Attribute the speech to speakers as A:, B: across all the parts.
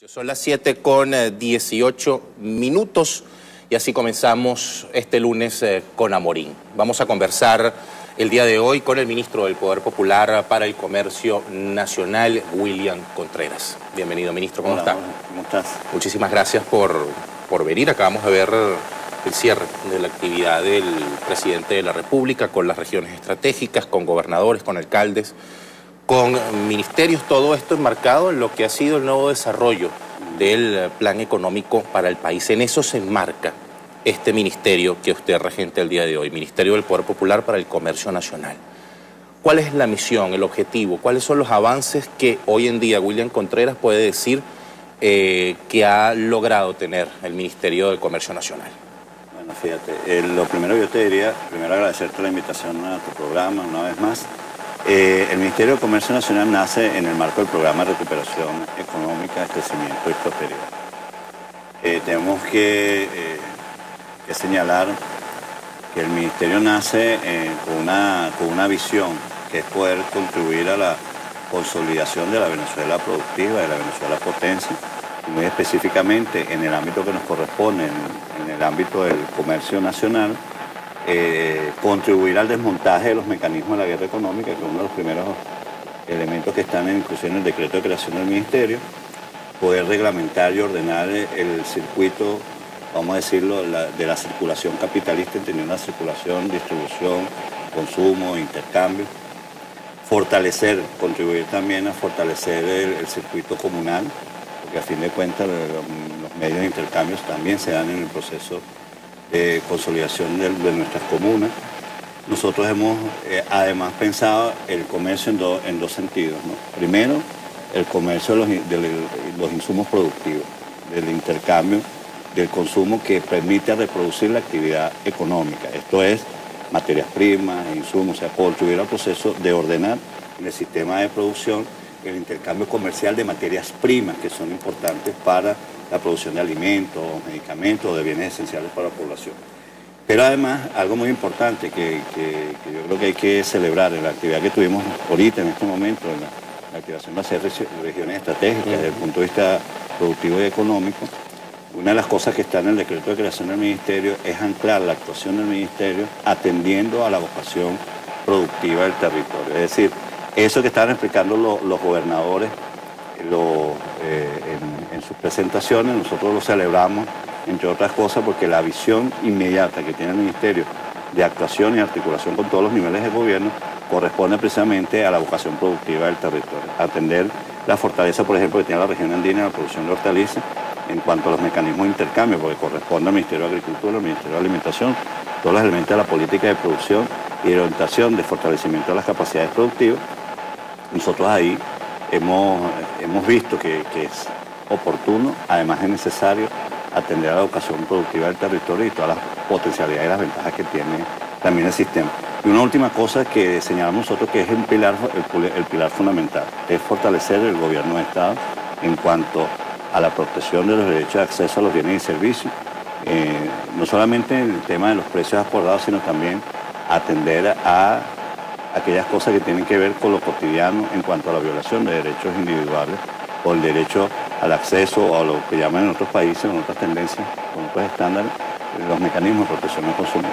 A: Son las 7:18 y así comenzamos este lunes con Amorín. Vamos a conversar el día de hoy con el ministro del Poder Popular para el Comercio Nacional, William Contreras. Bienvenido, ministro, ¿cómo está?
B: Hola, ¿cómo estás?
A: Muchísimas gracias por venir. Acabamos de ver el cierre de la actividad del presidente de la República con las regiones estratégicas, con gobernadores, con alcaldes, con ministerios, todo esto enmarcado en lo que ha sido el nuevo desarrollo del plan económico para el país. En eso se enmarca este ministerio que usted regente el día de hoy, Ministerio del Poder Popular para el Comercio Nacional. ¿Cuál es la misión, el objetivo? ¿Cuáles son los avances que hoy en día William Contreras puede decir que ha logrado tener el Ministerio del Comercio Nacional?
B: Bueno, fíjate, lo primero yo te diría, primero agradecerte la invitación a tu programa una vez más. El Ministerio de Comercio Nacional nace en el marco del Programa de Recuperación Económica, Crecimiento y Prosperidad. Tenemos que señalar que el Ministerio nace con una visión que es poder contribuir a la consolidación de la Venezuela productiva, de la Venezuela potencia, y muy específicamente en el ámbito que nos corresponde, en el ámbito del comercio nacional, contribuir al desmontaje de los mecanismos de la guerra económica, que es uno de los primeros elementos que están inclusive en el decreto de creación del Ministerio, poder reglamentar y ordenar el circuito, vamos a decirlo, de la circulación capitalista, entendiendo la circulación, distribución, consumo, intercambio, contribuir también a fortalecer el circuito comunal, porque a fin de cuentas los medios de intercambio también se dan en el proceso de consolidación de nuestras comunas. Nosotros hemos además pensado el comercio en dos sentidos, ¿no? Primero, el comercio de los insumos productivos, del intercambio, del consumo que permite reproducir la actividad económica. Esto es materias primas, insumos, o sea, contribuir al proceso de ordenar en el sistema de producción el intercambio comercial de materias primas que son importantes para la producción de alimentos, medicamentos, de bienes esenciales para la población. Pero además, algo muy importante que yo creo que hay que celebrar en la actividad que tuvimos ahorita, en este momento, en la activación de las regiones estratégicas desde el punto de vista productivo y económico, una de las cosas que está en el decreto de creación del Ministerio es anclar la actuación del Ministerio atendiendo a la vocación productiva del territorio. Es decir, eso que estaban explicando los gobernadores en sus presentaciones, nosotros lo celebramos, entre otras cosas, porque la visión inmediata que tiene el Ministerio de actuación y articulación con todos los niveles de gobierno corresponde precisamente a la vocación productiva del territorio. Atender la fortaleza, por ejemplo, que tiene la región andina en la producción de hortalizas, en cuanto a los mecanismos de intercambio, porque corresponde al Ministerio de Agricultura, al Ministerio de Alimentación, todos los elementos de la política de producción y de orientación de fortalecimiento de las capacidades productivas. Nosotros ahí hemos visto que es oportuno, además es necesario atender a la vocación productiva del territorio y todas las potencialidades y las ventajas que tiene también el sistema. Y una última cosa que señalamos nosotros que es el pilar fundamental, es fortalecer el gobierno de Estado en cuanto a la protección de los derechos de acceso a los bienes y servicios, no solamente en el tema de los precios acordados, sino también atender a aquellas cosas que tienen que ver con lo cotidiano en cuanto a la violación de derechos individuales o el derecho al acceso o a lo que llaman en otros países, en otras tendencias, con otros estándares, los mecanismos de protección al consumidor.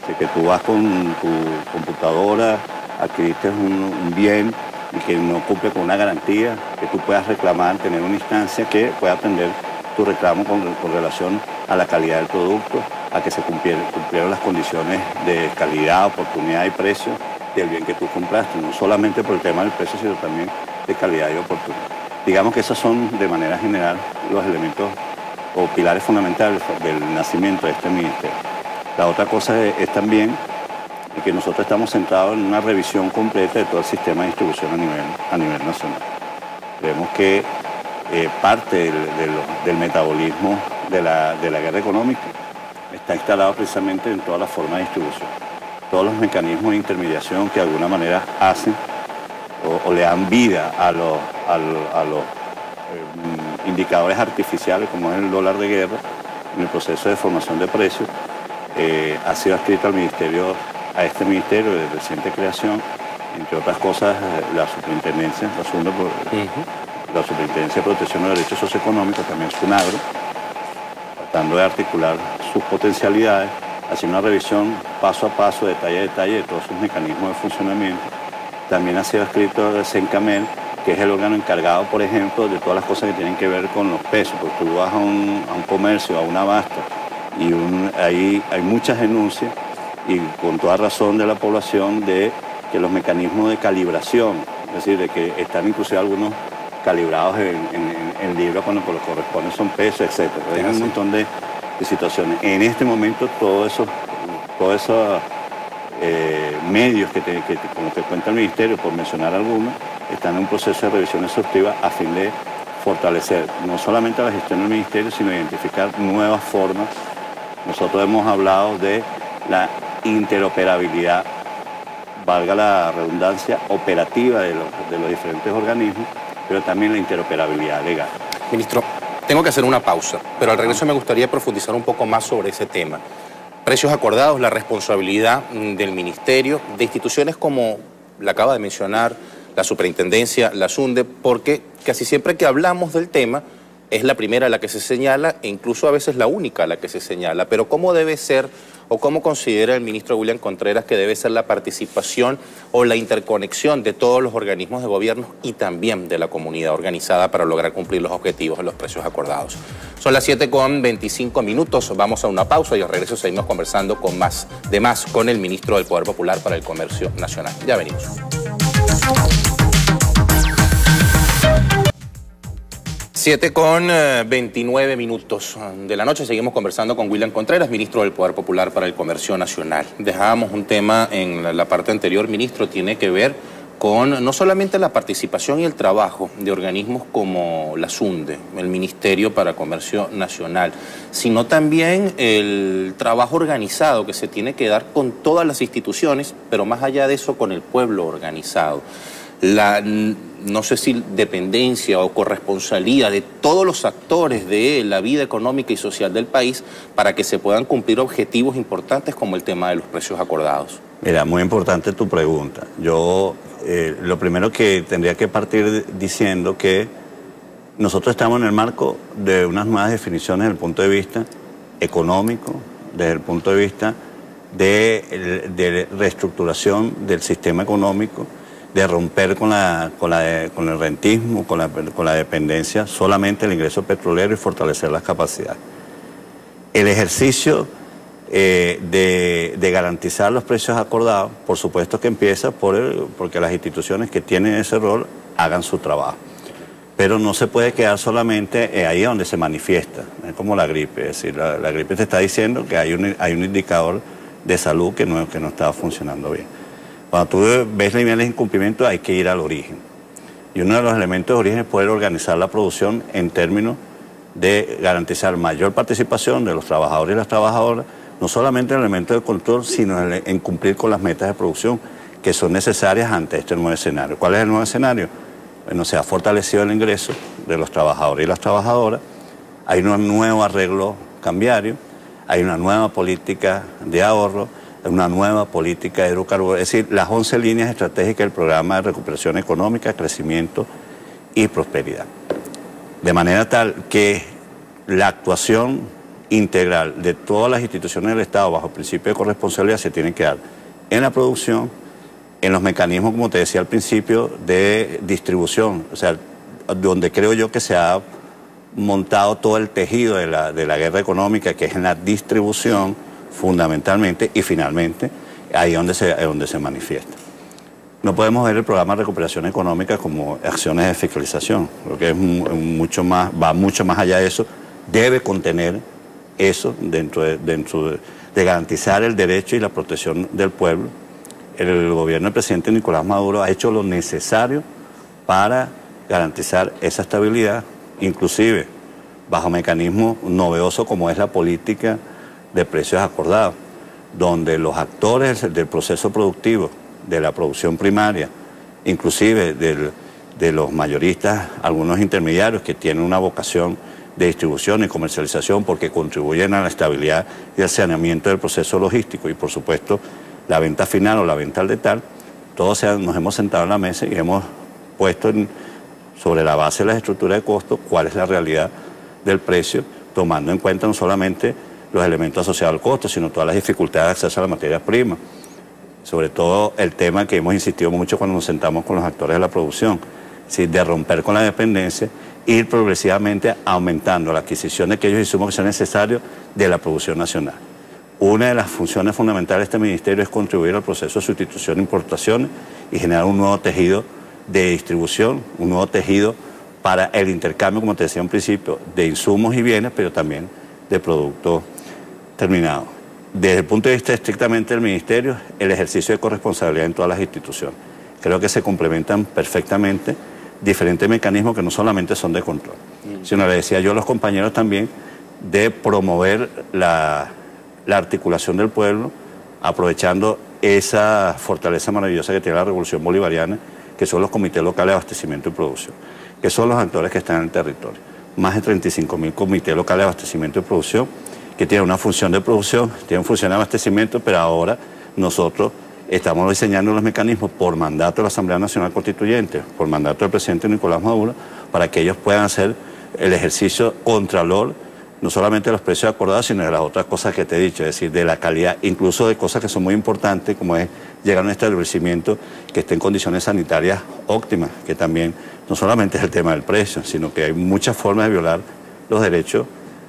B: Así que tú vas con tu computadora, adquiriste un bien y que no cumple con una garantía, que tú puedas reclamar, tener una instancia que pueda atender tu reclamo con relación a la calidad del producto, a que se cumplieron las condiciones de calidad, oportunidad y precio del bien que tú compraste, no solamente por el tema del precio, sino también de calidad y oportunidad. Digamos que esos son, de manera general, los elementos o pilares fundamentales del nacimiento de este ministerio. La otra cosa es también que nosotros estamos centrados en una revisión completa de todo el sistema de distribución a nivel nacional. Creemos que parte del metabolismo de la guerra económica está instalado precisamente en toda la forma de distribución. Todos los mecanismos de intermediación que de alguna manera hacen o le dan vida a los indicadores artificiales, como es el dólar de guerra, en el proceso de formación de precios, ha sido adscrito a este ministerio de reciente creación, entre otras cosas la superintendencia, asume la Superintendencia de Protección de Derechos Socioeconómicos, también SUNAGRO, tratando de articular sus potencialidades, haciendo una revisión paso a paso, detalle a detalle de todos sus mecanismos de funcionamiento. También ha sido escrito de CENCAMEL, que es el órgano encargado, por ejemplo, de todas las cosas que tienen que ver con los pesos, porque tú vas a un comercio, a una abasta, y ahí hay muchas denuncias, y con toda razón de la población, de que los mecanismos de calibración, es decir, de que están inclusive algunos calibrados en libras cuando lo corresponde son pesos, etc. Hay un montón de situaciones. En este momento todos esos medios con los que cuenta el Ministerio, por mencionar algunos, están en un proceso de revisión exhaustiva a fin de fortalecer no solamente la gestión del Ministerio, sino identificar nuevas formas. Nosotros hemos hablado de la interoperabilidad, valga la redundancia, operativa de los diferentes organismos, pero también la interoperabilidad legal.
A: Ministro, tengo que hacer una pausa, pero al regreso me gustaría profundizar un poco más sobre ese tema. Precios acordados, la responsabilidad del Ministerio, de instituciones como la acaba de mencionar, la Superintendencia, la SUNDE, porque casi siempre que hablamos del tema es la primera a la que se señala e incluso a veces la única a la que se señala. Pero ¿cómo debe ser o cómo considera el ministro William Contreras que debe ser la participación o la interconexión de todos los organismos de gobierno y también de la comunidad organizada para lograr cumplir los objetivos de los precios acordados? Son las 7:25, vamos a una pausa y al regreso seguimos conversando con más con el ministro del Poder Popular para el Comercio Nacional. Ya venimos. 7:29 de la noche, seguimos conversando con William Contreras, ministro del Poder Popular para el Comercio Nacional. Dejábamos un tema en la parte anterior, ministro, tiene que ver con no solamente la participación y el trabajo de organismos como la SUNDE, el Ministerio para Comercio Nacional, sino también el trabajo organizado que se tiene que dar con todas las instituciones, pero más allá de eso con el pueblo organizado. No sé si dependencia o corresponsalía de todos los actores de la vida económica y social del país para que se puedan cumplir objetivos importantes como el tema de los precios acordados.
B: Mira, muy importante tu pregunta. Yo lo primero que tendría que partir diciendo que nosotros estamos en el marco de unas nuevas definiciones desde el punto de vista económico, desde el punto de vista de reestructuración del sistema económico, de romper con el rentismo, con la dependencia solamente del ingreso petrolero y fortalecer las capacidades. El ejercicio de garantizar los precios acordados, por supuesto que empieza porque las instituciones que tienen ese rol hagan su trabajo. Pero no se puede quedar solamente ahí donde se manifiesta, es como la gripe, es decir, la gripe te está diciendo que hay un indicador de salud que no está funcionando bien. Cuando tú ves niveles de incumplimiento hay que ir al origen. Y uno de los elementos de origen es poder organizar la producción en términos de garantizar mayor participación de los trabajadores y las trabajadoras, no solamente en el elemento de control, sino en cumplir con las metas de producción que son necesarias ante este nuevo escenario. ¿Cuál es el nuevo escenario? Bueno, se ha fortalecido el ingreso de los trabajadores y las trabajadoras, hay un nuevo arreglo cambiario, hay una nueva política de ahorro, una nueva política de hidrocarburos, es decir, las 11 líneas estratégicas del programa de recuperación económica, crecimiento y prosperidad. De manera tal que la actuación integral de todas las instituciones del Estado bajo el principio de corresponsabilidad se tiene que dar en la producción, en los mecanismos, como te decía al principio, de distribución, o sea, donde creo yo que se ha montado todo el tejido de la guerra económica, que es en la distribución, fundamentalmente, y finalmente, ahí es donde se manifiesta. No podemos ver el programa de recuperación económica como acciones de fiscalización, porque va mucho más allá de eso, debe contener eso dentro de garantizar el derecho y la protección del pueblo. El gobierno del presidente Nicolás Maduro ha hecho lo necesario para garantizar esa estabilidad, inclusive bajo mecanismos novedosos como es la política de precios acordados, donde los actores del proceso productivo, de la producción primaria, inclusive de los mayoristas, algunos intermediarios que tienen una vocación de distribución y comercialización porque contribuyen a la estabilidad y al saneamiento del proceso logístico y por supuesto la venta final o la venta al detalle, todos nos hemos sentado en la mesa y hemos puesto sobre la base de las estructuras de costo, cuál es la realidad del precio, tomando en cuenta no solamente los elementos asociados al costo, sino todas las dificultades de acceso a la materia prima. Sobre todo el tema que hemos insistido mucho cuando nos sentamos con los actores de la producción, es decir, de romper con la dependencia, ir progresivamente aumentando la adquisición de aquellos insumos que sean necesarios de la producción nacional. Una de las funciones fundamentales de este ministerio es contribuir al proceso de sustitución de importaciones y generar un nuevo tejido de distribución, un nuevo tejido para el intercambio, como te decía en principio, de insumos y bienes, pero también de productos terminados. Desde el punto de vista estrictamente del ministerio, el ejercicio de corresponsabilidad en todas las instituciones. Creo que se complementan perfectamente diferentes mecanismos que no solamente son de control, sino, le decía yo a los compañeros también, de promover la articulación del pueblo, aprovechando esa fortaleza maravillosa que tiene la Revolución Bolivariana, que son los comités locales de abastecimiento y producción, que son los actores que están en el territorio. Más de 35.000 comités locales de abastecimiento y producción, que tienen una función de producción, tienen función de abastecimiento, pero ahora nosotros estamos diseñando los mecanismos por mandato de la Asamblea Nacional Constituyente, por mandato del presidente Nicolás Maduro, para que ellos puedan hacer el ejercicio contralor, no solamente de los precios acordados, sino de las otras cosas que te he dicho, es decir, de la calidad, incluso de cosas que son muy importantes, como es llegar a un establecimiento que esté en condiciones sanitarias óptimas, que también no solamente es el tema del precio, sino que hay muchas formas de violar los derechos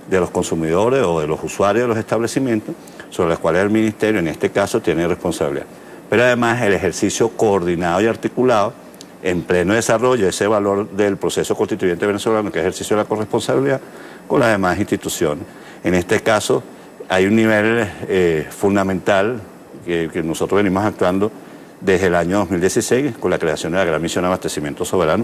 B: de los consumidores o de los usuarios de los establecimientos, sobre los cuales el ministerio, en este caso, tiene responsabilidad. Pero además el ejercicio coordinado y articulado en pleno desarrollo de ese valor del proceso constituyente venezolano, que es el ejercicio de la corresponsabilidad, con las demás instituciones. En este caso hay un nivel fundamental que nosotros venimos actuando desde el año 2016 con la creación de la Gran Misión de Abastecimiento Soberano,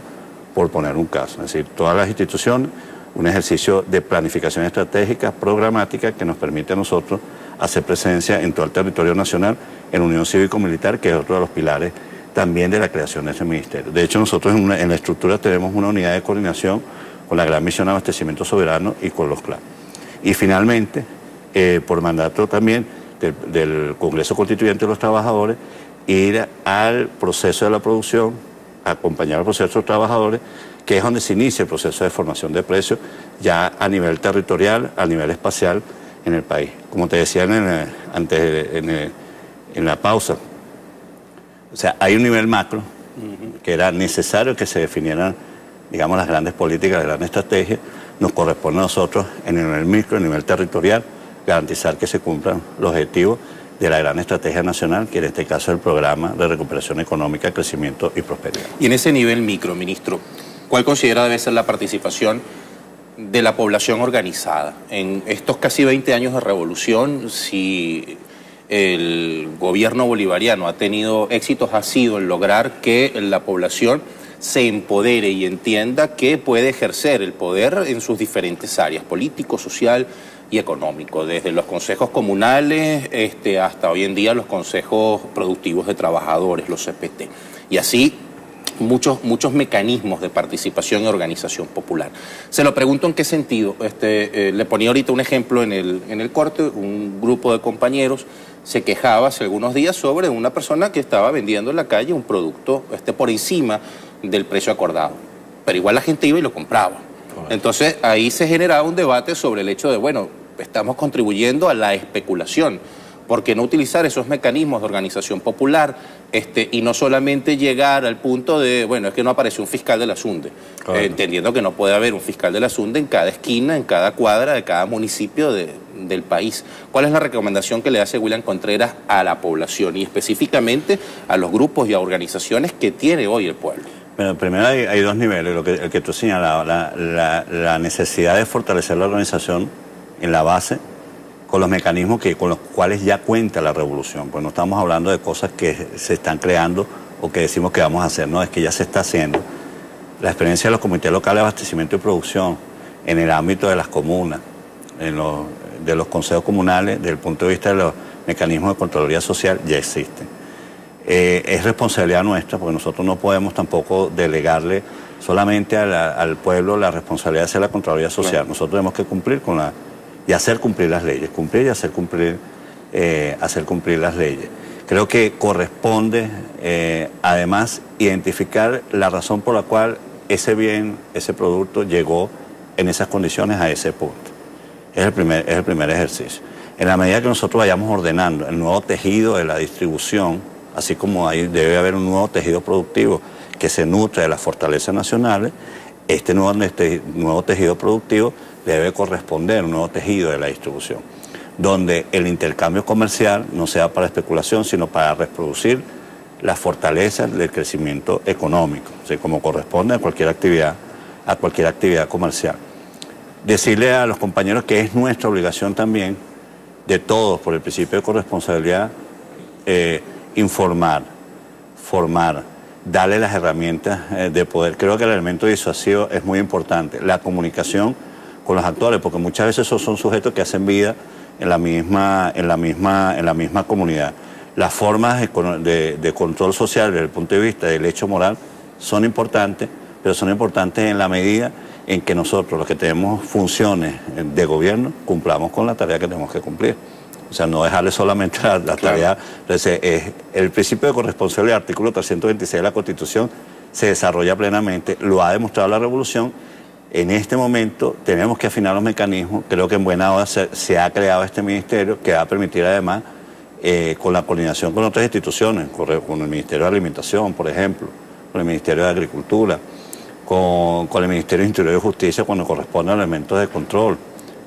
B: por poner un caso. Es decir, todas las instituciones, un ejercicio de planificación estratégica, programática, que nos permite a nosotros hacer presencia en todo el territorio nacional, en Unión Cívico-Militar, que es otro de los pilares también de la creación de ese ministerio. De hecho, nosotros en la estructura tenemos una unidad de coordinación con la Gran Misión de Abastecimiento Soberano y con los CLAP. Y finalmente, por mandato también del Congreso Constituyente de los Trabajadores, ir al proceso de la producción, acompañar al proceso de los trabajadores, que es donde se inicia el proceso de formación de precios, ya a nivel territorial, a nivel espacial en el país. Como te decía en la pausa, o sea, hay un nivel macro que era necesario que se definieran, digamos, las grandes políticas, las grandes estrategias. Nos corresponde a nosotros en el nivel micro, en el nivel territorial, garantizar que se cumplan los objetivos de la gran estrategia nacional, que en este caso es el Programa de Recuperación Económica, Crecimiento y Prosperidad.
A: Y en ese nivel micro, ministro, ¿cuál considera debe ser la participación de la población organizada? En estos casi 20 años de revolución, si el gobierno bolivariano ha tenido éxitos, ha sido en lograr que la población se empodere y entienda que puede ejercer el poder en sus diferentes áreas, político, social y económico, desde los consejos comunales hasta hoy en día los consejos productivos de trabajadores, los CPT, y así muchos mecanismos de participación y organización popular. Se lo pregunto en qué sentido. Le ponía ahorita un ejemplo en el corte. Un grupo de compañeros se quejaba hace algunos días sobre una persona que estaba vendiendo en la calle un producto por encima del precio acordado, pero igual la gente iba y lo compraba. Entonces ahí se generaba un debate sobre el hecho de, bueno, estamos contribuyendo a la especulación. ¿Por qué no utilizar esos mecanismos de organización popular y no solamente llegar al punto de, bueno, es que no apareció un fiscal de la SUNDE, entendiendo que no puede haber un fiscal de la SUNDE en cada esquina, en cada cuadra de cada municipio del país? ¿Cuál es la recomendación que le hace William Contreras a la población y específicamente a los grupos y a organizaciones que tiene hoy el pueblo?
B: Bueno, primero hay dos niveles, el que tú señalabas, la necesidad de fortalecer la organización en la base, con los mecanismos con los cuales ya cuenta la revolución, pues no estamos hablando de cosas que se están creando o que decimos que vamos a hacer, no, es que ya se está haciendo. La experiencia de los comités locales de abastecimiento y producción en el ámbito de las comunas, de los consejos comunales, desde el punto de vista de los mecanismos de Contraloría Social, ya existen. Es responsabilidad nuestra, porque nosotros no podemos tampoco delegarle solamente al pueblo la responsabilidad de hacer la Contraloría Social. Claro. Nosotros tenemos que cumplir y hacer cumplir las leyes, cumplir y hacer cumplir las leyes. Creo que corresponde, además, identificar la razón por la cual ese bien, ese producto llegó en esas condiciones a ese punto. Es el primer ejercicio. En la medida que nosotros vayamos ordenando el nuevo tejido de la distribución, así como debe haber un nuevo tejido productivo que se nutre de las fortalezas nacionales, este nuevo tejido productivo debe corresponder a un nuevo tejido de la distribución, donde el intercambio comercial no sea para especulación, sino para reproducir las fortalezas del crecimiento económico, o sea, como corresponde a cualquier actividad comercial. Decirle a los compañeros que es nuestra obligación también, de todos, por el principio de corresponsabilidad, informar, formar, darle las herramientas de poder. Creo que el elemento disuasivo es muy importante, la comunicación con los actores, porque muchas veces esos son sujetos que hacen vida en la misma comunidad. Las formas de control social desde el punto de vista del hecho moral son importantes, pero son importantes en la medida en que nosotros, los que tenemos funciones de gobierno, cumplamos con la tarea que tenemos que cumplir. O sea, no dejarle solamente la tarea. Entonces, el principio de corresponsabilidad, el artículo 326 de la Constitución, se desarrolla plenamente, lo ha demostrado la Revolución. En este momento tenemos que afinar los mecanismos. Creo que en buena hora se ha creado este ministerio que va a permitir además, con la coordinación con otras instituciones, con el Ministerio de Alimentación, por ejemplo, con el Ministerio de Agricultura, con el Ministerio de Interior y Justicia cuando corresponden elementos de control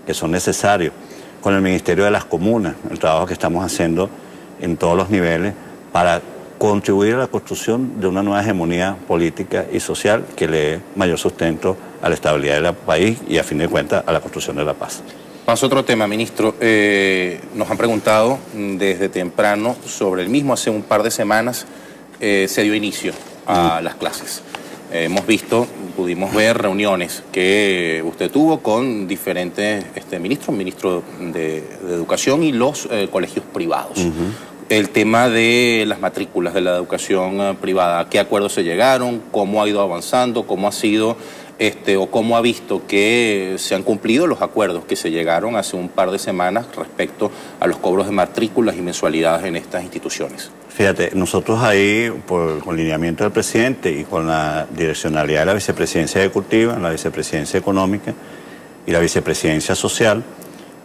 B: que son necesarios, con el Ministerio de las Comunas, el trabajo que estamos haciendo en todos los niveles para contribuir a la construcción de una nueva hegemonía política y social que le dé mayor sustento a la estabilidad del país y, a fin de cuentas, a la construcción de la paz.
A: Paso a otro tema, ministro. Nos han preguntado desde temprano sobre el mismo. Hace un par de semanas se dio inicio a las clases. Pudimos ver reuniones que usted tuvo con diferentes ministros, ministro de Educación y los colegios privados. El tema de las matrículas de la educación privada, ¿a qué acuerdos se llegaron? ¿Cómo ha ido avanzando? ¿Cómo ha sido o cómo ha visto que se han cumplido los acuerdos que se llegaron hace un par de semanas respecto a los cobros de matrículas y mensualidades en estas instituciones?
B: Fíjate, nosotros ahí, con lineamiento del presidente y con la direccionalidad de la vicepresidencia ejecutiva, la vicepresidencia económica y la vicepresidencia social,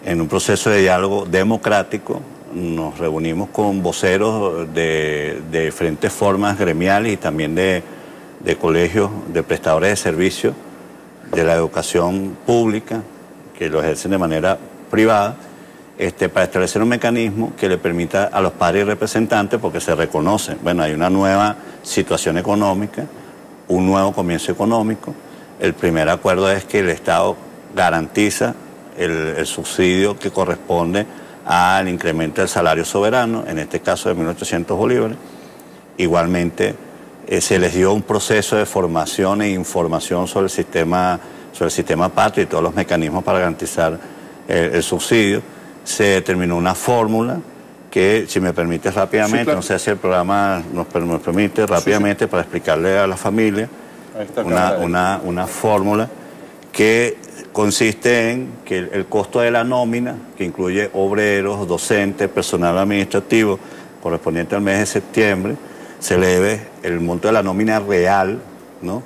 B: en un proceso de diálogo democrático, nos reunimos con voceros de diferentes formas gremiales y también de colegios de prestadores de servicios de la educación pública que lo ejercen de manera privada, para establecer un mecanismo que le permita a los padres y representantes, porque se reconoce, bueno, hay una nueva situación económica, un nuevo comienzo económico. El primer acuerdo es que el Estado garantiza el subsidio que corresponde al incremento del salario soberano, en este caso de 1.800 bolívares. Igualmente, se les dio un proceso de formación e información sobre el sistema patria y todos los mecanismos para garantizar el subsidio. Se determinó una fórmula que, si me permites rápidamente, sí, claro. No sé si el programa nos permite rápidamente, sí, para explicarle a la familia una fórmula que consiste en que el costo de la nómina, que incluye obreros, docentes, personal administrativo, correspondiente al mes de septiembre, se le debe el monto de la nómina real, ¿no?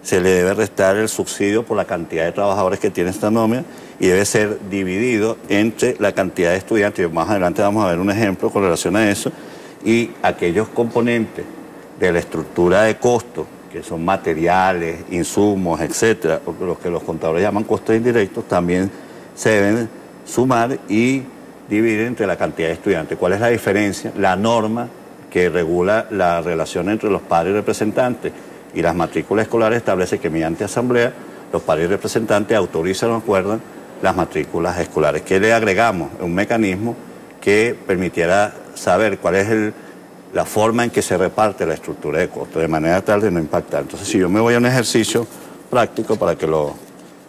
B: Se le debe restar el subsidio por la cantidad de trabajadores que tiene esta nómina y debe ser dividido entre la cantidad de estudiantes. Más adelante vamos a ver un ejemplo con relación a eso, y aquellos componentes de la estructura de costo, que son materiales, insumos, etcétera, los que los contadores llaman costos indirectos, también se deben sumar y dividir entre la cantidad de estudiantes. ¿Cuál es la diferencia? La norma que regula la relación entre los padres y representantes y las matrículas escolares establece que mediante asamblea los padres y representantes autorizan o acuerdan las matrículas escolares. ¿Qué le agregamos? Un mecanismo que permitiera saber cuál es la forma en que se reparte la estructura de costos, de manera tal de no impactar. Entonces, si yo me voy a un ejercicio práctico para que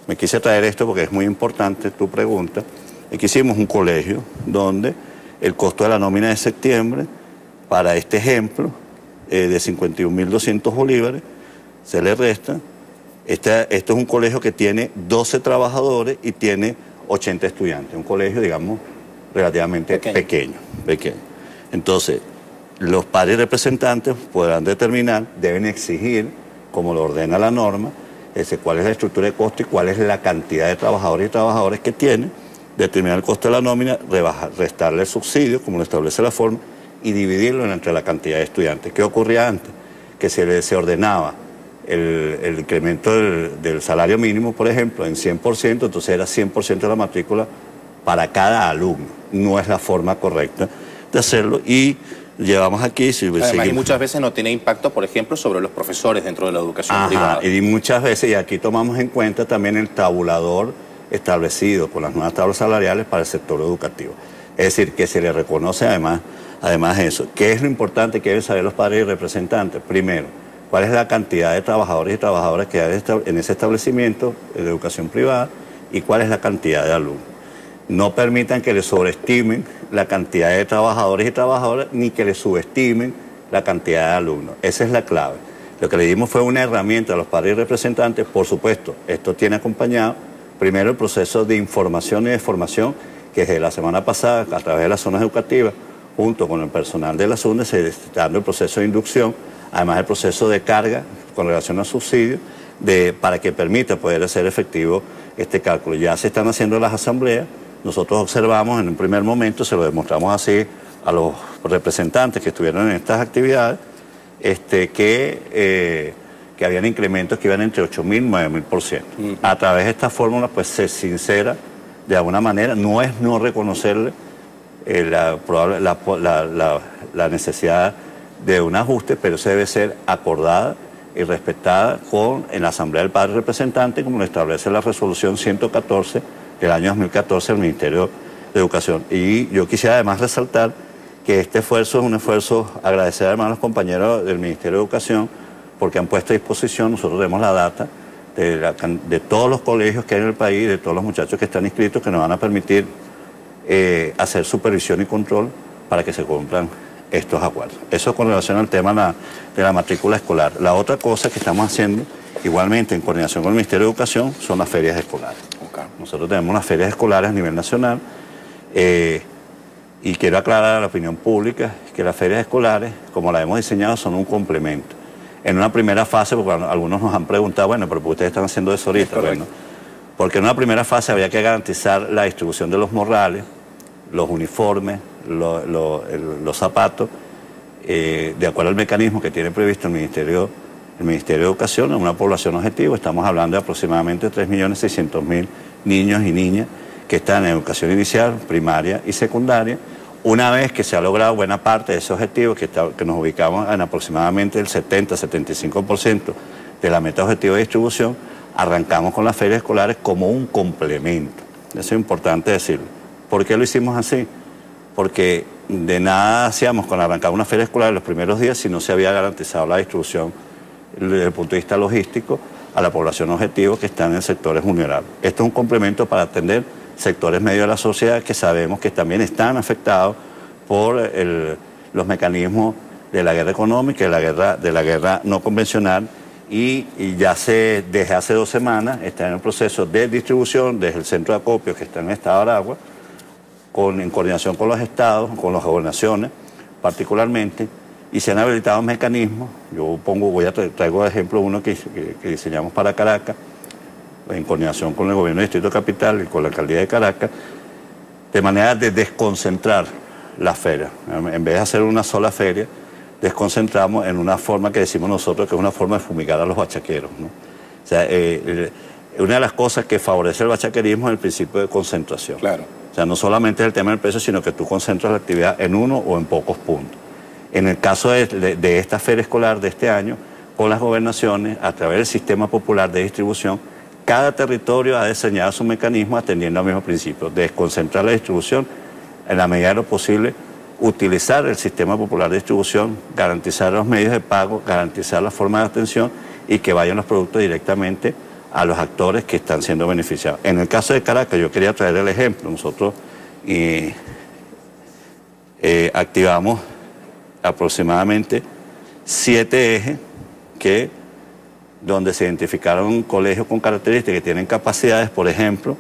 B: me quise traer esto porque es muy importante tu pregunta. Aquí hicimos un colegio donde el costo de la nómina de septiembre, para este ejemplo, de 51.200 bolívares, se le resta. Esto es un colegio que tiene 12 trabajadores y tiene 80 estudiantes. Un colegio, digamos, relativamente pequeño. Entonces, los padres representantes podrán determinar, deben exigir como lo ordena la norma, cuál es la estructura de costo y cuál es la cantidad de trabajadores y trabajadoras que tiene, determinar el costo de la nómina, restarle el subsidio, como lo establece la forma, y dividirlo entre la cantidad de estudiantes. ¿Qué ocurría antes? Que se ordenaba el incremento del salario mínimo, por ejemplo, en 100%, entonces era 100% de la matrícula para cada alumno. No es la forma correcta de hacerlo y llevamos aquí...
A: Además, y muchas veces no tiene impacto, por ejemplo, sobre los profesores dentro de la educación privada.
B: Y muchas veces, y aquí tomamos en cuenta también el tabulador establecido con las nuevas tablas salariales para el sector educativo. Es decir, que se le reconoce además eso. ¿Qué es lo importante que deben saber los padres y representantes? Primero, ¿cuál es la cantidad de trabajadores y trabajadoras que hay en ese establecimiento de educación privada y cuál es la cantidad de alumnos? No permitan que les sobreestimen la cantidad de trabajadores y trabajadoras ni que les subestimen la cantidad de alumnos. Esa es la clave. Lo que le dimos fue una herramienta a los padres y representantes. Por supuesto, esto tiene acompañado primero el proceso de información y de formación que desde la semana pasada, a través de las zonas educativas, junto con el personal de la SUNE, se está dando el proceso de inducción, además el proceso de carga con relación al subsidio, para que permita poder hacer efectivo este cálculo. Ya se están haciendo las asambleas. Nosotros observamos en un primer momento, se lo demostramos así a los representantes que estuvieron en estas actividades, que habían incrementos que iban entre 8.000 y 9.000%. A través de esta fórmula, pues se sincera de alguna manera, no es no reconocerle la necesidad de un ajuste, pero se debe ser acordada y respetada en la Asamblea del Padre Representante, como lo establece la resolución 114 del año 2014 del Ministerio de Educación. Y yo quisiera además resaltar que este esfuerzo es un esfuerzo, agradecer además a los compañeros del Ministerio de Educación, porque han puesto a disposición, nosotros tenemos la data de todos los colegios que hay en el país, de todos los muchachos que están inscritos, que nos van a permitir hacer supervisión y control para que se cumplan estos acuerdos. Eso con relación al tema de la matrícula escolar. La otra cosa que estamos haciendo, igualmente en coordinación con el Ministerio de Educación, son las ferias escolares. Nosotros tenemos las ferias escolares a nivel nacional y quiero aclarar a la opinión pública que las ferias escolares, como las hemos diseñado, son un complemento. En una primera fase, porque algunos nos han preguntado, bueno, pero ¿por qué ustedes están haciendo eso ahorita? Bueno, porque en una primera fase había que garantizar la distribución de los morrales, los uniformes, los zapatos, de acuerdo al mecanismo que tiene previsto el Ministerio de Educación, en una población objetivo. Estamos hablando de aproximadamente 3.600.000 niños y niñas que están en educación inicial, primaria y secundaria. Una vez que se ha logrado buena parte de ese objetivo, que nos ubicamos en aproximadamente el 70-75% de la meta objetivo de distribución, arrancamos con las ferias escolares como un complemento. Eso es importante decirlo. ¿Por qué lo hicimos así? Porque de nada hacíamos con arrancar una feria escolar en los primeros días si no se había garantizado la distribución desde el punto de vista logístico a la población objetivo que está en sectores vulnerables. Esto es un complemento para atender sectores medios de la sociedad que sabemos que también están afectados por los mecanismos de la guerra económica y de la guerra no convencional y ya desde hace 2 semanas está en el proceso de distribución desde el centro de acopio que está en el estado de Aragua, en coordinación con los estados, con las gobernaciones particularmente, y se han habilitado mecanismos. Yo traigo de ejemplo uno que diseñamos para Caracas, en coordinación con el gobierno del Distrito Capital y con la alcaldía de Caracas, de manera de desconcentrar las ferias. En vez de hacer una sola feria, desconcentramos en una forma que decimos nosotros que es una forma de fumigar a los bachaqueros, ¿no? O sea, una de las cosas que favorece el bachaquerismo es el principio de concentración.
A: Claro.
B: O sea, no solamente es el tema del precio, sino que tú concentras la actividad en uno o en pocos puntos. En el caso de esta feria escolar de este año, con las gobernaciones, a través del sistema popular de distribución, cada territorio ha diseñado su mecanismo atendiendo al mismo principio, desconcentrar la distribución en la medida de lo posible, utilizar el sistema popular de distribución, garantizar los medios de pago, garantizar la forma de atención y que vayan los productos directamente a los actores que están siendo beneficiados. En el caso de Caracas, yo quería traer el ejemplo. Nosotros activamos aproximadamente 7 ejes donde se identificaron colegios con características que tienen capacidades. Por ejemplo,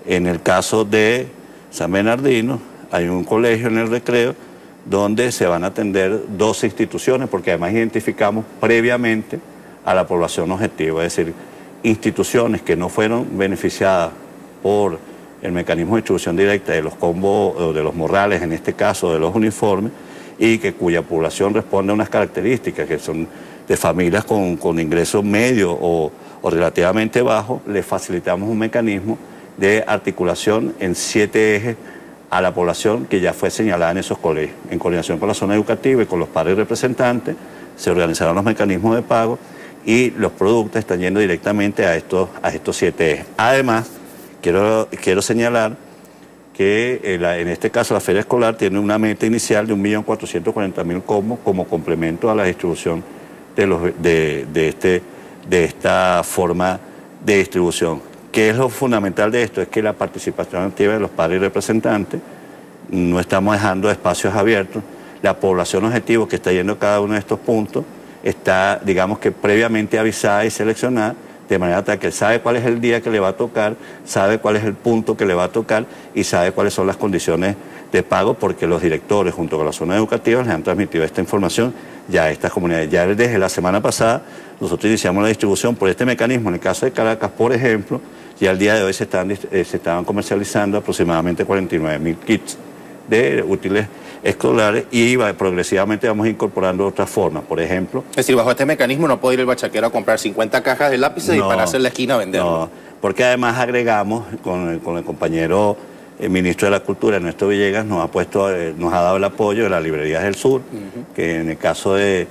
B: en el caso de San Bernardino, hay un colegio en el Recreo donde se van a atender 2 instituciones, porque además identificamos previamente a la población objetivo, es decir, instituciones que no fueron beneficiadas por el mecanismo de distribución directa de los combos o de los morrales, en este caso de los uniformes, y que cuya población responde a unas características que son de familias con ingresos medios o relativamente bajos, les facilitamos un mecanismo de articulación en 7 ejes a la población que ya fue señalada en esos colegios. En coordinación con la zona educativa y con los padres representantes, se organizaron los mecanismos de pago y los productos están yendo directamente a estos 7 ejes. Además, quiero señalar que en este caso la feria escolar tiene una meta inicial de 1.440.000 combos como complemento a la distribución de esta forma de distribución. ¿Qué es lo fundamental de esto? Es que la participación activa de los padres y representantes, no estamos dejando espacios abiertos, la población objetivo que está yendo a cada uno de estos puntos está, digamos que previamente avisada y seleccionada, de manera tal que sabe cuál es el día que le va a tocar, sabe cuál es el punto que le va a tocar y sabe cuáles son las condiciones de pago, porque los directores junto con la zona educativa les han transmitido esta información ya a estas comunidades. Ya desde la semana pasada nosotros iniciamos la distribución por este mecanismo. En el caso de Caracas, por ejemplo, ya al día de hoy se estaban comercializando aproximadamente 49.000 kits de útiles escolares y progresivamente vamos incorporando otras formas, por ejemplo.
A: Es decir, bajo este mecanismo no puede ir el bachaquero a comprar 50 cajas de lápices y pararse en la esquina a venderlo.
B: No, porque además agregamos con el compañero ministro de la Cultura, Ernesto Villegas, nos ha dado el apoyo de las librerías del sur, que en el caso de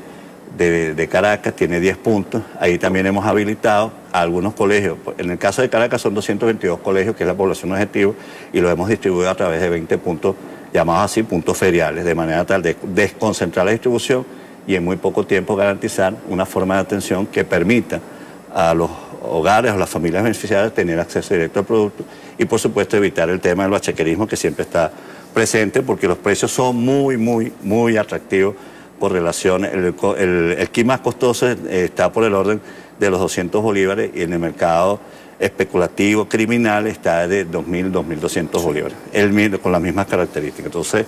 B: Caracas tiene 10 puntos. Ahí también hemos habilitado a algunos colegios. En el caso de Caracas son 222 colegios, que es la población objetivo, y lo hemos distribuido a través de 20 puntos, llamados así puntos feriales, de manera tal de desconcentrar la distribución y en muy poco tiempo garantizar una forma de atención que permita a los hogares o las familias beneficiarias tener acceso directo al producto y por supuesto evitar el tema del bachaquerismo que siempre está presente, porque los precios son muy atractivos por relación. El kit más costoso está por el orden de los 200 bolívares y en el mercado especulativo criminal está de 2.000, 2.200 bolívares, con las mismas características. Entonces,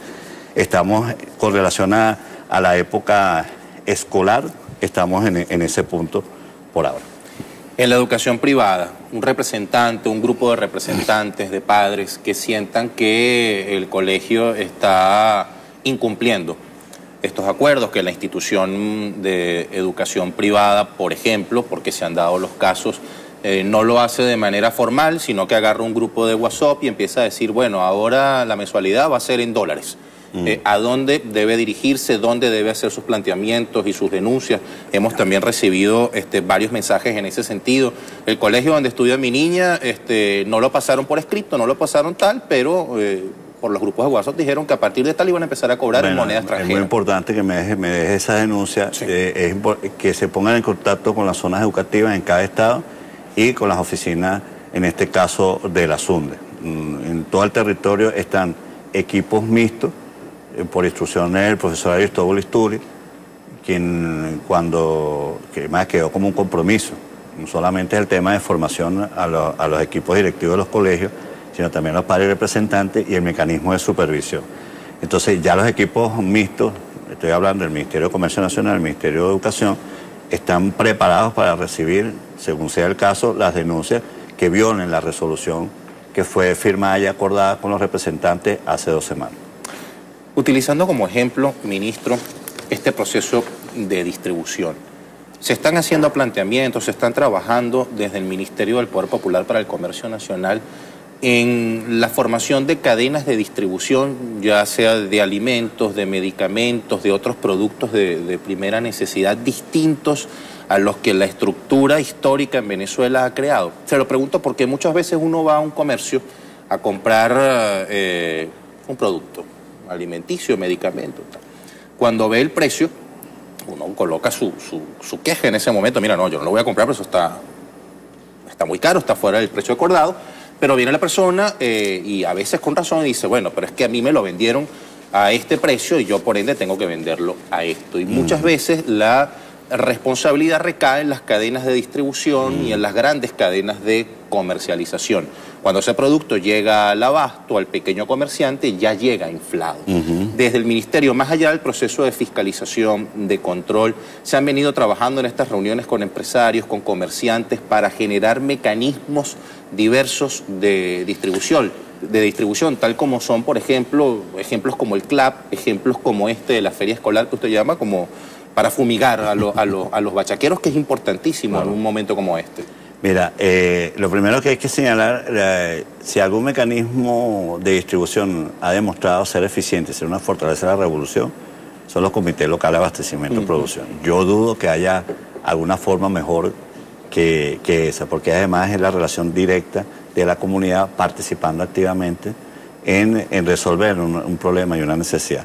B: estamos con relación a la época escolar, estamos en ese punto por ahora.
A: En la educación privada, un representante, un grupo de representantes, de padres que sientan que el colegio está incumpliendo estos acuerdos, que la institución de educación privada, por ejemplo, porque se han dado los casos, no lo hace de manera formal, sino que agarra un grupo de WhatsApp y empieza a decir, bueno, ahora la mensualidad va a ser en dólares. ¿A dónde debe dirigirse? ¿Dónde debe hacer sus planteamientos y sus denuncias? Hemos también recibido varios mensajes en ese sentido. El colegio donde estudia mi niña no lo pasaron por escrito, no lo pasaron tal, pero por los grupos de WhatsApp dijeron que a partir de tal iban a empezar a cobrar en moneda extranjera.
B: Es muy importante que me deje esa denuncia, sí. Que se pongan en contacto con las zonas educativas en cada estado y con las oficinas, en este caso de la SUNDE. En todo el territorio están equipos mixtos, por instrucciones del profesor Aristóbulo Isturi, que más quedó como un compromiso. No solamente es el tema de formación a los equipos directivos de los colegios, sino también a los padres representantes y el mecanismo de supervisión. Entonces ya los equipos mixtos, estoy hablando del Ministerio de Comercio Nacional, el Ministerio de Educación, están preparados para recibir, según sea el caso, las denuncias que violen la resolución que fue firmada y acordada con los representantes hace 2 semanas.
A: Utilizando como ejemplo, ministro, este proceso de distribución, se están haciendo planteamientos, se están trabajando desde el Ministerio del Poder Popular para el Comercio Nacional en la formación de cadenas de distribución, ya sea de alimentos, de medicamentos, de otros productos de primera necesidad distintos a los que la estructura histórica en Venezuela ha creado. Se lo pregunto porque muchas veces uno va a un comercio a comprar un producto alimenticio, medicamento. Cuando ve el precio, uno coloca su queja en ese momento. Mira, no, yo no lo voy a comprar, pero eso está muy caro, está fuera del precio acordado. Pero viene la persona y a veces con razón dice, bueno, pero es que a mí me lo vendieron a este precio y yo por ende tengo que venderlo a esto. Y muchas veces la responsabilidad recae en las cadenas de distribución y en las grandes cadenas de comercialización. Cuando ese producto llega al abasto, al pequeño comerciante, ya llega inflado. Desde el Ministerio, más allá del proceso de fiscalización, de control, se han venido trabajando en estas reuniones con empresarios, con comerciantes, para generar mecanismos diversos de distribución, tal como son, por ejemplo, ejemplos como el CLAP, ejemplos como este de la feria escolar que usted llama, como para fumigar a los bachaqueros, que es importantísimo en un momento como este.
B: Mira, lo primero que hay que señalar, si algún mecanismo de distribución ha demostrado ser eficiente, ser una fortaleza de la revolución, son los comités locales de abastecimiento y producción. Yo dudo que haya alguna forma mejor que esa, porque además es la relación directa de la comunidad participando activamente en resolver un problema y una necesidad.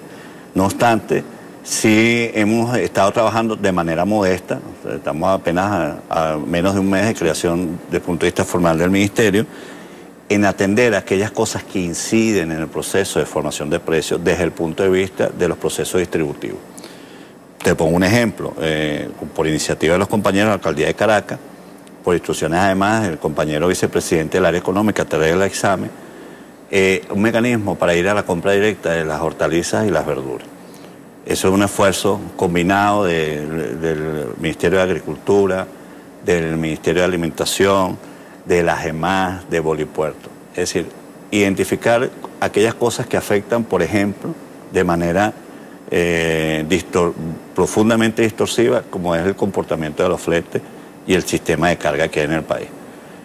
B: No obstante, sí hemos estado trabajando de manera modesta, estamos apenas a menos de un mes de creación desde el punto de vista formal del Ministerio, en atender aquellas cosas que inciden en el proceso de formación de precios desde el punto de vista de los procesos distributivos. Te pongo un ejemplo, por iniciativa de los compañeros de la Alcaldía de Caracas, por instrucciones además del compañero vicepresidente del área económica, Teresa Examen, un mecanismo para ir a la compra directa de las hortalizas y las verduras. Eso es un esfuerzo combinado del Ministerio de Agricultura, del Ministerio de Alimentación, de la GEMAS, de Bolipuerto. Es decir, identificar aquellas cosas que afectan, por ejemplo, de manera profundamente distorsiva, como es el comportamiento de los fletes y el sistema de carga que hay en el país.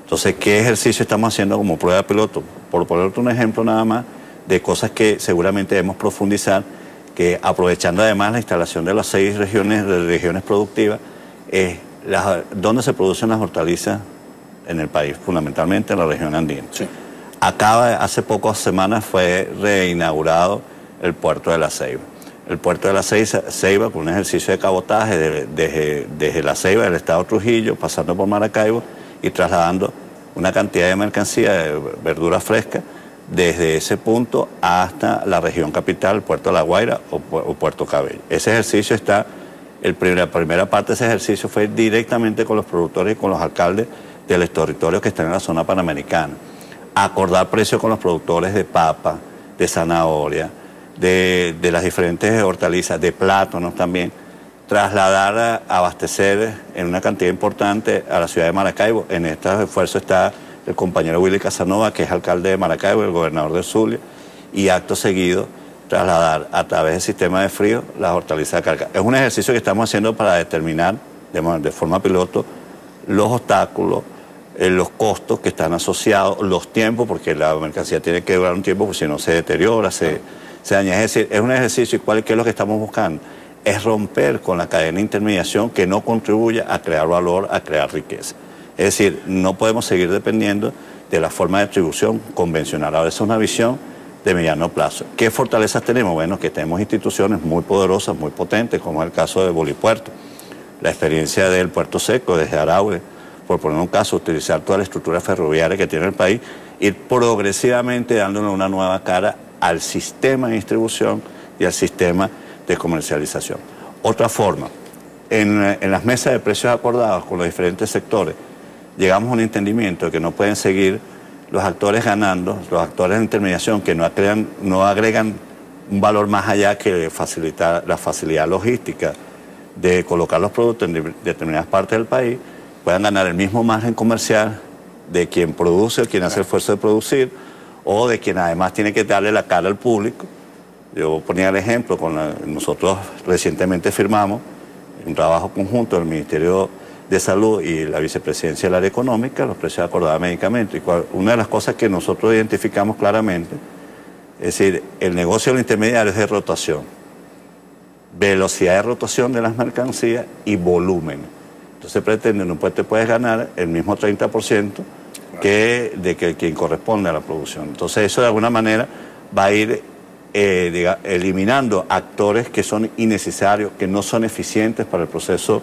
B: Entonces, ¿qué ejercicio estamos haciendo como prueba piloto? Por ponerte un ejemplo nada más de cosas que seguramente debemos profundizar, que aprovechando además la instalación de las 6 regiones productivas, donde se producen las hortalizas en el país, fundamentalmente en la región andina.
A: Sí.
B: Hace pocas semanas fue reinaugurado el puerto de La Ceiba. El puerto de La Ceiba, con un ejercicio de cabotaje desde La Ceiba, del estado Trujillo, pasando por Maracaibo y trasladando una cantidad de mercancía de verdura fresca desde ese punto hasta la región capital, Puerto La Guaira o Puerto Cabello. Ese ejercicio está, la primera parte de ese ejercicio fue directamente con los productores y con los alcaldes de los territorios que están en la zona panamericana. Acordar precios con los productores de papa, de zanahoria, de las diferentes hortalizas, de plátanos también, trasladar a abastecer en una cantidad importante a la ciudad de Maracaibo. En este esfuerzo está el compañero Willy Casanova, que es alcalde de Maracaibo, el gobernador de Zulia, y acto seguido trasladar a través del sistema de frío las hortalizas de carga. Es un ejercicio que estamos haciendo para determinar de forma piloto los obstáculos, los costos que están asociados, los tiempos, porque la mercancía tiene que durar un tiempo, porque si no se deteriora, se daña. Es decir, es un ejercicio, ¿y qué es lo que estamos buscando? Es romper con la cadena de intermediación que no contribuye a crear valor, a crear riqueza. Es decir, no podemos seguir dependiendo de la forma de distribución convencional. Ahora, esa es una visión de mediano plazo. ¿Qué fortalezas tenemos? Bueno, que tenemos instituciones muy poderosas, muy potentes, como es el caso de Bolipuerto. La experiencia del Puerto Seco, desde Araure, por poner un caso, utilizar toda la estructura ferroviaria que tiene el país, ir progresivamente dándole una nueva cara al sistema de distribución y al sistema de comercialización. Otra forma, en las mesas de precios acordados con los diferentes sectores, llegamos a un entendimiento de que no pueden seguir los actores ganando, los actores de intermediación que no agregan un valor más allá que facilitar la facilidad logística de colocar los productos en determinadas partes del país, puedan ganar el mismo margen comercial de quien produce, quien hace el esfuerzo de producir, o de quien además tiene que darle la cara al público. Yo ponía el ejemplo, nosotros recientemente firmamos un trabajo conjunto del Ministerio de Salud y la Vicepresidencia del Área Económica, los precios acordados de medicamentos. Y una de las cosas que nosotros identificamos claramente, es decir, el negocio de los intermediarios es de rotación, velocidad de rotación de las mercancías y volumen. Entonces pretende, no te puedes ganar el mismo 30% que quien corresponde a la producción. Entonces eso de alguna manera va a ir eliminando actores que son innecesarios, que no son eficientes para el proceso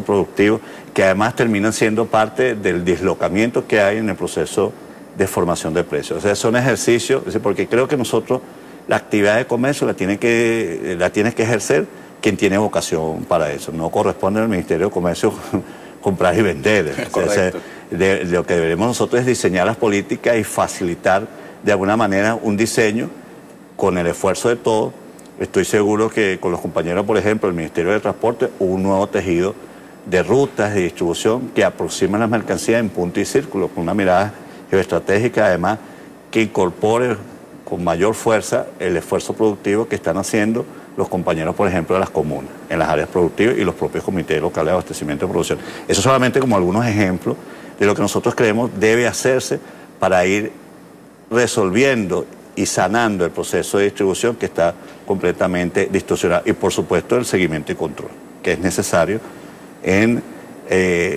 B: productivo, que además terminan siendo parte del dislocamiento que hay en el proceso de formación de precios. O sea, son ejercicios, porque creo que nosotros la actividad de comercio la tienes que ejercer quien tiene vocación para eso. No corresponde al Ministerio de Comercio comprar y vender.
A: Correcto.
B: Lo que debemos nosotros es diseñar las políticas y facilitar de alguna manera un diseño con el esfuerzo de todos. Estoy seguro que con los compañeros, por ejemplo, del Ministerio de Transporte, hubo un nuevo tejido de rutas de distribución que aproximan las mercancías en punto y círculo, con una mirada geoestratégica, además, que incorpore con mayor fuerza el esfuerzo productivo que están haciendo los compañeros, por ejemplo, de las comunas, en las áreas productivas y los propios comités locales de abastecimiento y producción. Eso solamente como algunos ejemplos de lo que nosotros creemos debe hacerse para ir resolviendo y sanando el proceso de distribución que está completamente distorsionado. Y, por supuesto, el seguimiento y control, que es necesario.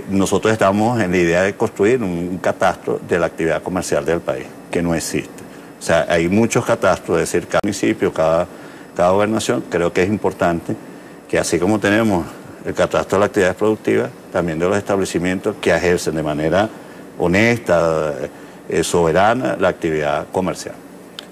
B: Nosotros estamos en la idea de construir un catastro de la actividad comercial del país, que no existe. O sea, hay muchos catastros, es decir, cada municipio, cada gobernación. Creo que es importante que, así como tenemos el catastro de las actividades productivas, también de los establecimientos que ejercen de manera honesta, soberana, la actividad comercial.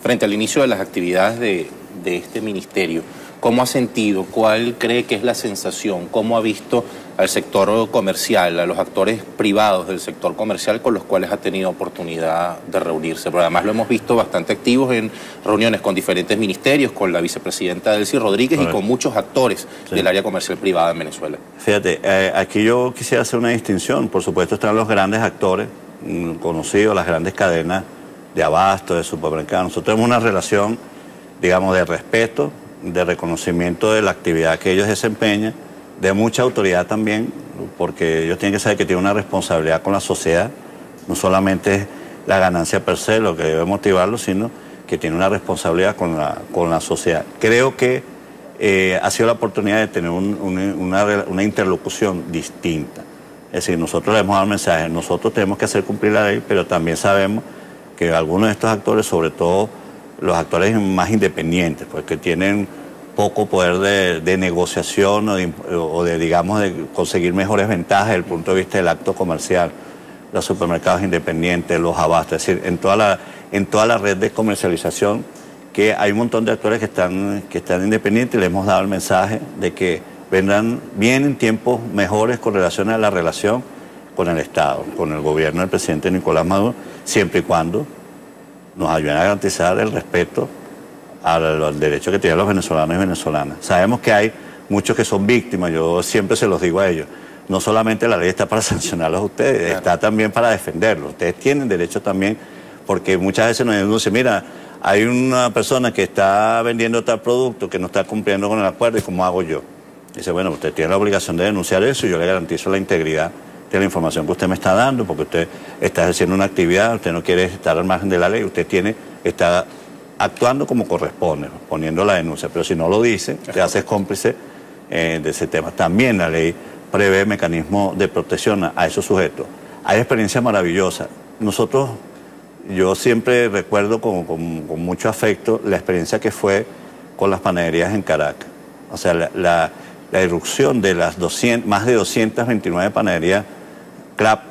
A: Frente al inicio de las actividades de este ministerio, ¿cómo ha sentido? ¿Cuál cree que es la sensación? ¿Cómo ha visto al sector comercial, a los actores privados del sector comercial con los cuales ha tenido oportunidad de reunirse? Pero además lo hemos visto bastante activos en reuniones con diferentes ministerios, con la vicepresidenta Delcy Rodríguez y con muchos actores del área comercial privada en Venezuela.
B: Fíjate, aquí yo quisiera hacer una distinción. Por supuesto están los grandes actores conocidos, las grandes cadenas de abasto, de supermercados. Nosotros tenemos una relación, digamos, de respeto, de reconocimiento de la actividad que ellos desempeñan, de mucha autoridad también, porque ellos tienen que saber que tienen una responsabilidad con la sociedad, no solamente es la ganancia per se lo que debe motivarlos, sino que tiene una responsabilidad con la sociedad. Creo que ha sido la oportunidad de tener una interlocución distinta. Es decir, nosotros le hemos dado el mensaje, nosotros tenemos que hacer cumplir la ley, pero también sabemos que algunos de estos actores, sobre todo los actores más independientes, pues que tienen poco poder de negociación o de, digamos, de conseguir mejores ventajas desde el punto de vista del acto comercial, los supermercados independientes, los abastos, es decir, en toda la red de comercialización, que hay un montón de actores que están independientes, y le hemos dado el mensaje de que vienen tiempos mejores con relación a la relación con el Estado, con el gobierno del presidente Nicolás Maduro, siempre y cuando nos ayuden a garantizar el respeto al derecho que tienen los venezolanos y venezolanas. Sabemos que hay muchos que son víctimas, yo siempre se los digo a ellos, no solamente la ley está para sancionarlos a ustedes, claro, está también para defenderlos. Ustedes tienen derecho también, porque muchas veces nos denuncian, mira, hay una persona que está vendiendo tal producto que no está cumpliendo con el acuerdo, ¿y cómo hago yo? Dice, bueno, usted tiene la obligación de denunciar eso y yo le garantizo la integridad de la información que usted me está dando, porque usted está ejerciendo una actividad, usted no quiere estar al margen de la ley, usted está actuando como corresponde, poniendo la denuncia, pero si no lo dice, te haces cómplice de ese tema. También la ley prevé mecanismos de protección a esos sujetos. Hay experiencias maravillosas. Yo siempre recuerdo con mucho afecto la experiencia que fue con las panaderías en Caracas. O sea, la irrupción de las más de 229 panaderías CLAP,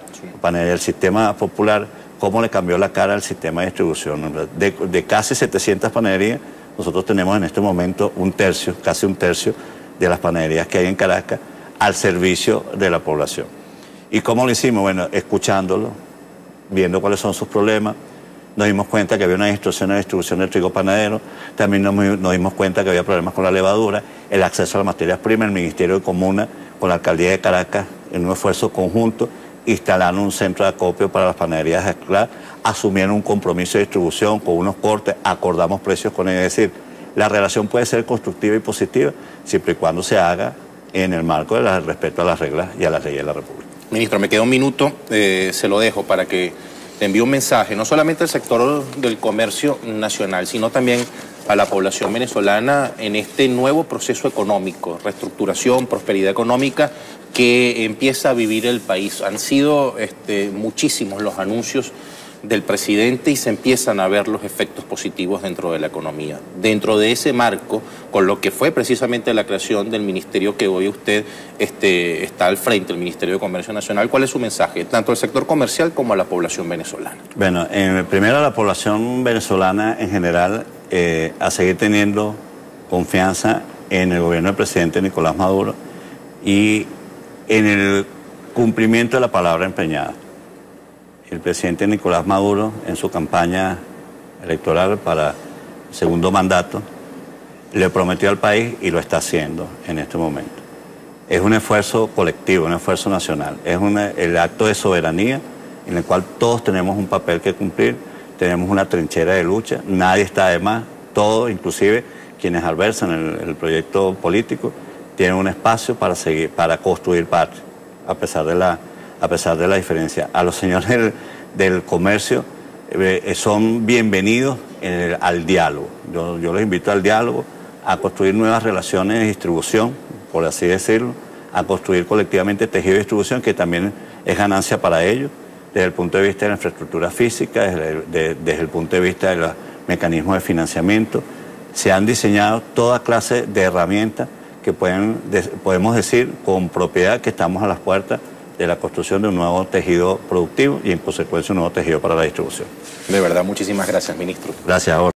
B: panadería del sistema popular, cómo le cambió la cara al sistema de distribución. De casi 700 panaderías, nosotros tenemos en este momento casi un tercio de las panaderías que hay en Caracas al servicio de la población. ¿Y cómo lo hicimos? Bueno, escuchándolo, viendo cuáles son sus problemas. Nos dimos cuenta que había una distorsión en la distribución del trigo panadero, también nos dimos cuenta que había problemas con la levadura, el acceso a las materias primas. El Ministerio de Comuna, con la Alcaldía de Caracas, en un esfuerzo conjunto, instalaron un centro de acopio para las panaderías de esclavos, asumieron un compromiso de distribución con unos cortes, acordamos precios con ellos. Es decir, la relación puede ser constructiva y positiva siempre y cuando se haga en el marco del respeto a las reglas y a las leyes de la República.
A: Ministro, me queda un minuto, se lo dejo para que le envíe un mensaje, no solamente al sector del comercio nacional, sino también a la población venezolana en este nuevo proceso económico, reestructuración, prosperidad económica que empieza a vivir el país. Han sido muchísimos los anuncios del presidente y se empiezan a ver los efectos positivos dentro de la economía. Dentro de ese marco, con lo que fue precisamente la creación del ministerio que hoy usted está al frente, el Ministerio de Comercio Nacional, ¿cuál es su mensaje, tanto al sector comercial como a la población venezolana?
B: Bueno, primero a la población venezolana en general, a seguir teniendo confianza en el gobierno del presidente Nicolás Maduro y en el cumplimiento de la palabra empeñada. El presidente Nicolás Maduro, en su campaña electoral para el segundo mandato, le prometió al país y lo está haciendo en este momento. Es un esfuerzo colectivo, un esfuerzo nacional. Es el acto de soberanía en el cual todos tenemos un papel que cumplir, tenemos una trinchera de lucha, nadie está de más, todos, inclusive quienes adversan el proyecto político, tienen un espacio para seguir, para construir patria, a pesar de la diferencia. A los señores del comercio son bienvenidos al diálogo. Yo los invito al diálogo, a construir nuevas relaciones de distribución, por así decirlo, a construir colectivamente tejido de distribución, que también es ganancia para ellos, desde el punto de vista de la infraestructura física, desde el punto de vista de los mecanismos de financiamiento. Se han diseñado toda clase de herramientas que podemos decir con propiedad que estamos a las puertas de la construcción de un nuevo tejido productivo y en consecuencia un nuevo tejido para la distribución.
A: De verdad, muchísimas gracias, ministro.
B: Gracias, Jorge.